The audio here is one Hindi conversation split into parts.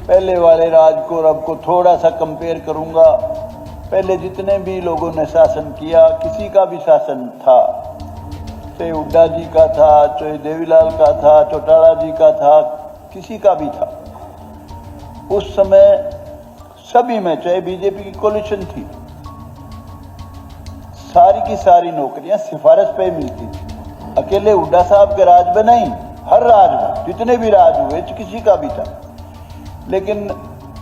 पहले वाले राज को और अब को थोड़ा सा कंपेयर करूंगा। पहले जितने भी लोगों ने शासन किया, किसी का भी शासन था, चाहे हुड्डा जी का था, चाहे देवीलाल का था, चौटाला जी का था, किसी का भी था, उस समय सभी में, चाहे बीजेपी की कोलिशन थी, सारी की सारी नौकरियां सिफारिश पे मिलती थी। अकेले हुड्डा साहब के राज में नहीं, हर राज में, जितने भी राज हुए किसी का भी था। लेकिन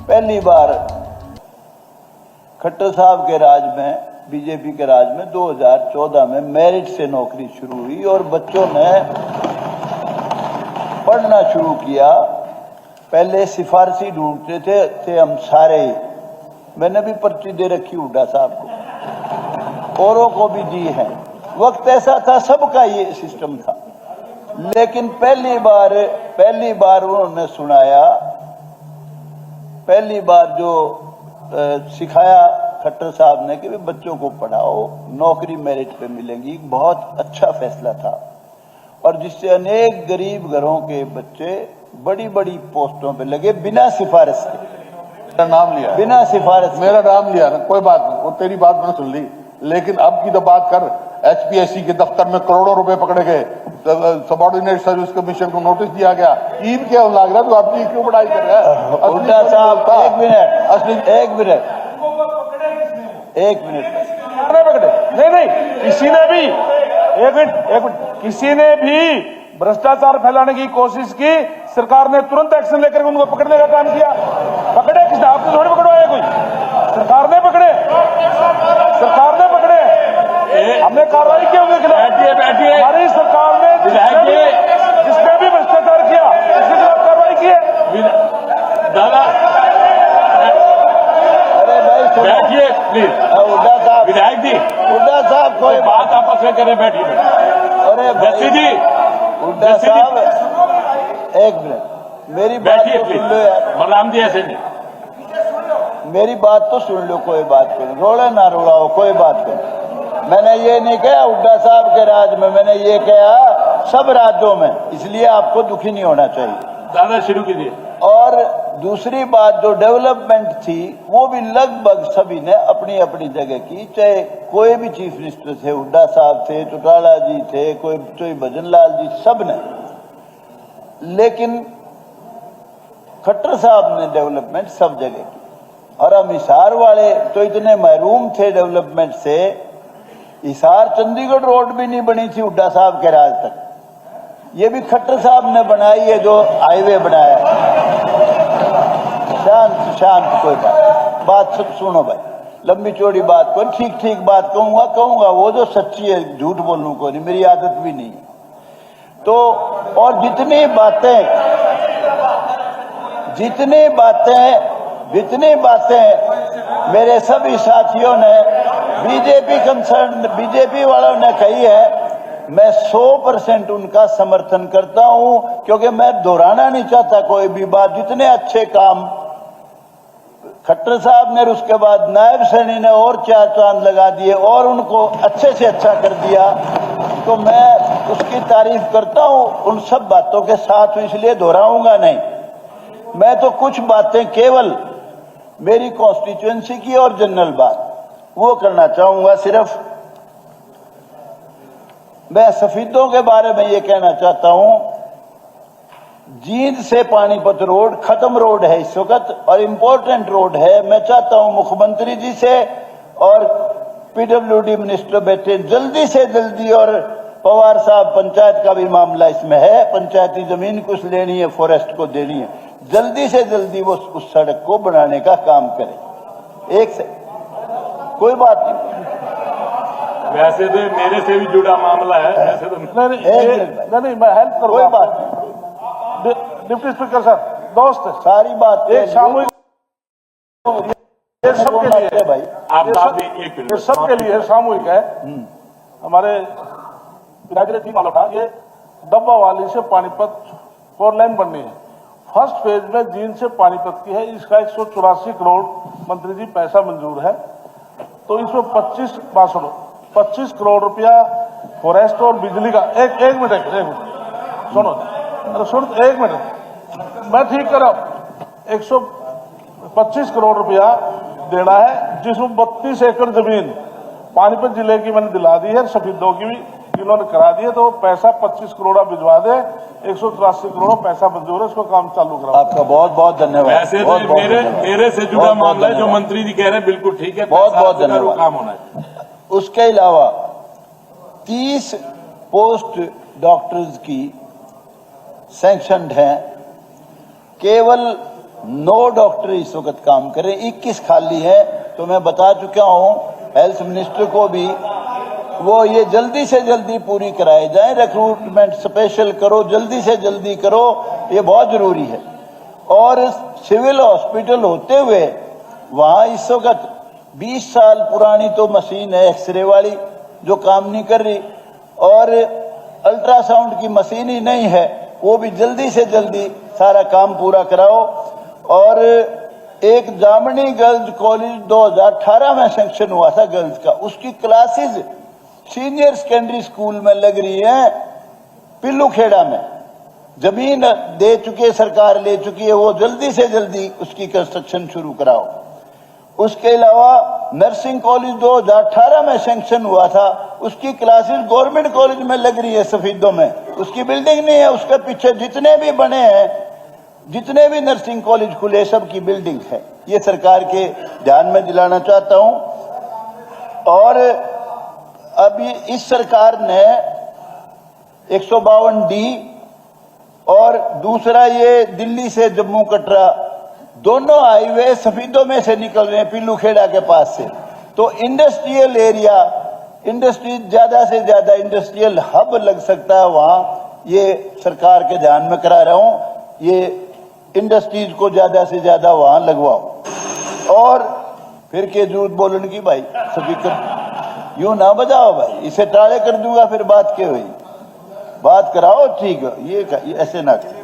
पहली बार खट्टर साहब के राज में, बीजेपी के राज में 2014 में मेरिट से नौकरी शुरू हुई और बच्चों ने पढ़ना शुरू किया। पहले सिफारशी ढूंढते थे हम सारे, मैंने भी पर्ची दे रखी हुड्डा साहब को, औरों को भी दी है। वक्त ऐसा था, सबका ये सिस्टम था। लेकिन पहली बार उन्होंने सुनाया, पहली बार जो सिखाया खट्टर साहब ने कि बच्चों को पढ़ाओ, नौकरी मेरिट पे मिलेगी। बहुत अच्छा फैसला था और जिससे अनेक गरीब घरों के बच्चे बड़ी बड़ी पोस्टों पे लगे बिना सिफारिश के। मेरा नाम लिया, बिना सिफारिश, मेरा नाम लिया ना, कोई बात नहीं, वो तेरी बात मैंने सुन ली। लेकिन अब की तो बात कर, एचपीएससी के दफ्तर में करोड़ों रुपए पकड़े गए, सबॉर्डिनेट सर्विस कमीशन को नोटिस दिया गया। ईद क्या लग रहा है, तो अपनी क्यों पढ़ाई कर रहा है? हुड्डा साहब, एक मिनट, एक मिनट पकड़े नहीं, किसी ने भी, एक मिनट, किसी ने भी भ्रष्टाचार फैलाने की कोशिश की, सरकार ने तुरंत एक्शन लेकर उनको पकड़ने का काम किया। पकड़े किसने? आपने थोड़ी पकड़वाया, कोई सरकार ने पकड़े, हमने कार्रवाई की उनके खिलाफ। हमारी सरकार ने जिसने भी भ्रष्टाचार किया उसके खिलाफ कार्रवाई की है। दादा अरे भाई बैठिए प्लीज, हुड्डा साहब, विधायक जी, हुड्डा साहब कोई बात आपस में करें, बैठिए। अरे जस्सी जी, हुड्डा साहब एक मिनट, मेरी बात बैठिए तो प्लीज। सुन लो यार, बलराम जी ऐसे नहीं, मेरी बात तो सुन लो, कोई बात करो, रोड़ा ना रोड़ाओ, कोई बात करो। मैंने ये नहीं कहा हुड्डा साहब के राज में, मैंने ये कहा सब राज्यों में, इसलिए आपको दुखी नहीं होना चाहिए। दादा शुरू कीजिए। और दूसरी बात, जो डेवलपमेंट थी वो भी लगभग सभी ने अपनी अपनी जगह की, चाहे कोई भी चीफ मिनिस्टर थे, हुड्डा साहब थे, चौटाला जी थे, कोई भजन लाल जी, सब ने। लेकिन खट्टर साहब ने डेवलपमेंट सब जगह की और हम हिसार वाले तो इतने महरूम थे डेवलपमेंट से, हिसार चंडीगढ़ रोड भी नहीं बनी थी हुड्डा साहब के राज तक, ये भी खट्टर साहब ने बनाई है, जो हाईवे बनाया। शांत कोई बात सब सुनो भाई, लंबी चौड़ी बात को ठीक ठीक बात कहूंगा, वो जो सच्ची है, झूठ बोलूं को नहीं, मेरी आदत भी नहीं है। तो और जितनी बातें मेरे सभी साथियों ने, बीजेपी वालों ने कही है, मैं 100% उनका समर्थन करता हूं, क्योंकि मैं दोहराना नहीं चाहता कोई भी बात। जितने अच्छे काम खट्टर साहब ने, उसके बाद नायब सैनी ने और 4 चांद लगा दिए और उनको अच्छे से अच्छा कर दिया, तो मैं उसकी तारीफ करता हूं उन सब बातों के साथ, इसलिए दोहराऊंगा नहीं। मैं तो कुछ बातें केवल मेरी कॉन्स्टिट्यूएंसी की और जनरल बात वो करना चाहूंगा। सिर्फ मैं सफेदों के बारे में ये कहना चाहता हूं, जींद से पानीपत रोड खत्म रोड है इस वक्त और इम्पोर्टेंट रोड है। मैं चाहता हूं मुख्यमंत्री जी से और पीडब्ल्यूडी मिनिस्टर बैठे जल्दी से जल्दी, और पवार साहब, पंचायत का भी मामला इसमें है, पंचायती जमीन कुछ लेनी है, फॉरेस्ट को देनी है, जल्दी से जल्दी वो उस सड़क को बनाने का काम करें। एक से कोई बात नहीं, वैसे तो मेरे से भी जुड़ा मामला है, वैसे तो नहीं, मैं हेल्प करूंगा। कोई बात नहीं, डिप्टी स्पीकर सर, दोस्त सारी बात एक सामूहिक, ये सबके लिए भाई, ये सबके लिए सामूहिक है। हमारे विधायक मालूम था, ये डब्बा वाली से पानीपत 4 लाइन बननी है। फर्स्ट फेज में जींद से पानीपत की है, इसका 184 करोड़ मंत्री जी पैसा मंजूर है। तो इसमें 25 करोड़ रुपया फॉरेस्ट और बिजली का। एक मिनट सुनो, अरे सुन, एक मिनट, मैं ठीक कर रहा हूं। 125 करोड़ रुपया देना है, जिसमें 32 एकड़ जमीन पानीपत जिले की मैंने दिला दी है, शहीदों की भी इन्होंने करा दी है। तो पैसा 25 करोड़ भिजवा दे, 183 करोड़ पैसा मंजूर है, इसको काम चालू करा। आपका बहुत बहुत धन्यवाद। वैसे तो मेरे से जुड़ा मामला है, जो मंत्री जी कह रहे हैं बिल्कुल ठीक है, बहुत बहुत पैसा धन्यवाद। काम होना है। उसके अलावा 30 पोस्ट डॉक्टर्स की सैंक्शनड हैं, केवल 9 डॉक्टर इस वक्त काम कर रहे हैं, 21 खाली है। तो मैं बता चुका हूं हेल्थ मिनिस्टर को भी, वो ये जल्दी से जल्दी पूरी कराई जाए, रिक्रूटमेंट स्पेशल करो, जल्दी से जल्दी करो, ये बहुत जरूरी है। और सिविल हॉस्पिटल होते हुए वहां इस वक्त 20 साल पुरानी तो मशीन है एक्सरे वाली जो काम नहीं कर रही, और अल्ट्रासाउंड की मशीन ही नहीं है, वो भी जल्दी से जल्दी सारा काम पूरा कराओ। और एक जामनी गर्ल्स कॉलेज 2018 में सैंक्शन हुआ था गर्ल्स का, उसकी क्लासेस सीनियर सेकेंडरी स्कूल में लग रही है पिल्लूखेड़ा में, जमीन दे चुके सरकार ले चुकी है, वो जल्दी से जल्दी उसकी कंस्ट्रक्शन शुरू कराओ। उसके अलावा नर्सिंग कॉलेज 2018 में सैंक्शन हुआ था, उसकी क्लासेस गवर्नमेंट कॉलेज में लग रही है सफीदों में, उसकी बिल्डिंग नहीं है, उसके पीछे जितने भी बने हैं, जितने भी नर्सिंग कॉलेज खुले, सब की बिल्डिंग है। ये सरकार के ध्यान में दिलाना चाहता हूं। और अभी इस सरकार ने 152D और दूसरा ये दिल्ली से जम्मू कटरा दोनों हाईवे सफीदों में से निकल रहे हैं, पिल्लूखेड़ा के पास से। तो इंडस्ट्रियल एरिया, इंडस्ट्री ज्यादा से ज्यादा इंडस्ट्रियल हब लग सकता है वहां, ये सरकार के ध्यान में करा रहा हूं। ये इंडस्ट्रीज को ज्यादा से ज्यादा वहां लगवाओ। और फिर के झूठ बोलने की भाई, स्पीकर यूं ना बजाओ भाई, इसे टाले कर दूंगा, फिर बात क्या हुई, बात कराओ, ठीक है, ये ऐसे ना करें।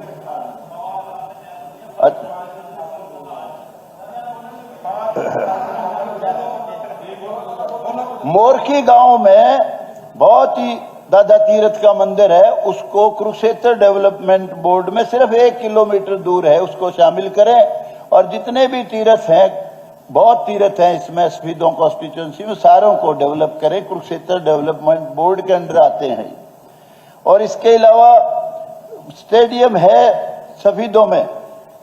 मोरखी गांव में बहुत ही दादा तीर्थ का मंदिर है, उसको कुरुक्षेत्र डेवलपमेंट बोर्ड में सिर्फ 1 किलोमीटर दूर है, उसको शामिल करें। और जितने भी तीर्थ हैं, बहुत तीर्थ हैं इसमें, शहीदों कॉन्स्टिट्यूंसी में, सारों को डेवलप करें, कुरुक्षेत्र डेवलपमेंट बोर्ड के अंडर आते हैं। और इसके अलावा स्टेडियम है शहीदों में,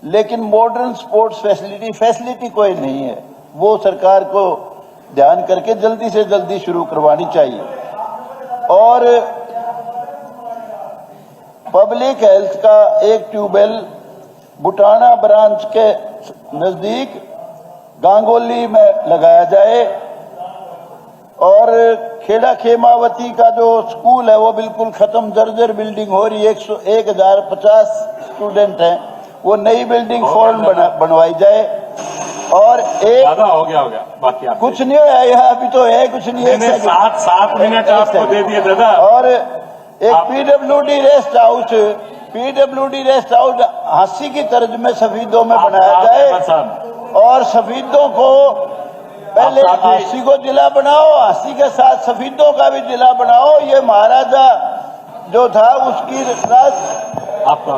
लेकिन मॉडर्न स्पोर्ट्स फैसिलिटी कोई नहीं है, वो सरकार को ध्यान करके जल्दी से जल्दी शुरू करवानी चाहिए। और पब्लिक हेल्थ का एक ट्यूबवेल बुटाना ब्रांच के नजदीक गांगोली में लगाया जाए। और खेड़ा खेमावती का जो स्कूल है वो बिल्कुल खत्म, जर्जर बिल्डिंग हो रही है, 1050 स्टूडेंट हैं, वो नई बिल्डिंग फौरन बनवाई जाए। और एक हो गया बाकी कुछ नहीं है यहाँ, अभी तो है कुछ नहीं है, 7 मिनट आपको दे दिए दादा। और एक पीडब्ल्यूडी रेस्ट हाउस हांसी की तर्ज में शहीदों में बनाया जाए। और शहीदों को पहले हांसी को जिला बनाओ, हांसी के साथ शहीदों का भी जिला बनाओ। ये महाराजा जो था उसकी राज आपका